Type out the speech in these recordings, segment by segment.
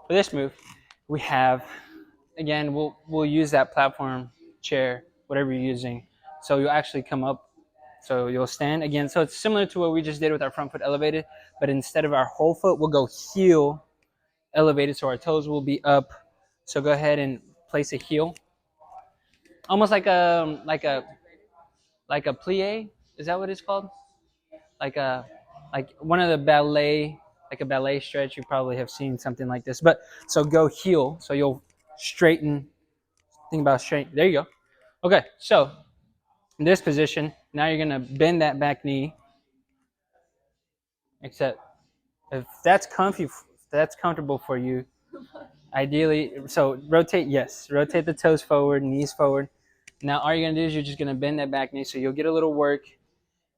for this move, we have, again, we'll use that platform, chair, whatever you're using. So you'll actually come up. So you'll stand again. So it's similar to what we just did with our front foot elevated, but instead of our whole foot, we'll go heel elevated. So our toes will be up. So go ahead and place a heel, almost like a plie. Is that what it's called? Like a like one of the ballet, like a ballet stretch. You probably have seen something like this. But so go heel. So you'll straighten. Think about straight. There you go. Okay. So in this position, now you're gonna bend that back knee. Except if that's comfy, if that's comfortable for you, ideally, so rotate, yes, rotate the toes forward, knees forward. Now all you're gonna do is you're just gonna bend that back knee, so you'll get a little work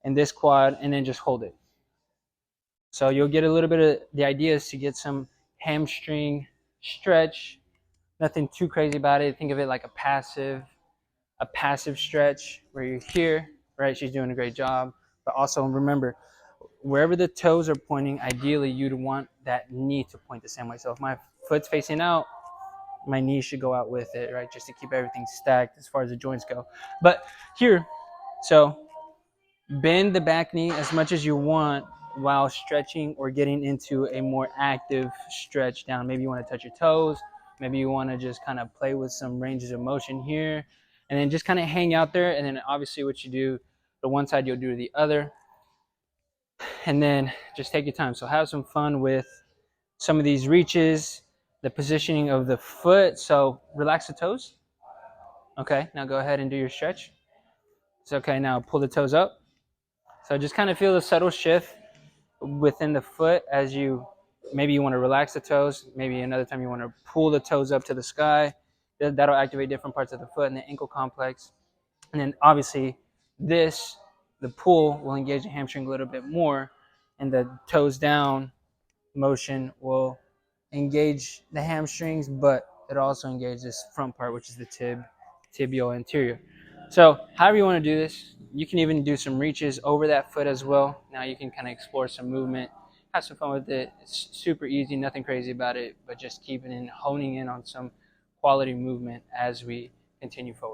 in this quad, and then just hold it. So you'll get a little bit of, the idea is to get some hamstring stretch. Nothing too crazy about it. Think of it like a passive stretch where you're here, right? She's doing a great job, but also remember, wherever the toes are pointing, ideally you'd want that knee to point the same way. So if my foot's facing out, my knee should go out with it, right? Just to keep everything stacked as far as the joints go. But here, so bend the back knee as much as you want while stretching or getting into a more active stretch down. Maybe you want to touch your toes. Maybe you want to just kind of play with some ranges of motion here, and then just kind of hang out there. And then obviously what you do, the one side you'll do to the other, and then just take your time. So have some fun with some of these reaches, the positioning of the foot. So relax the toes. Okay, now go ahead and do your stretch. It's okay, now pull the toes up. So just kind of feel the subtle shift within the foot as you, maybe you want to relax the toes. Maybe another time you want to pull the toes up to the sky. That'll activate different parts of the foot and the ankle complex. And then obviously this, the pull will engage the hamstring a little bit more, and the toes down motion will engage the hamstrings, but it also engages this front part, which is the tibial anterior. So however you want to do this, you can even do some reaches over that foot as well. Now you can kind of explore some movement, have some fun with it. It's super easy, nothing crazy about it, but just keeping in, honing in on some quality movement as we continue forward.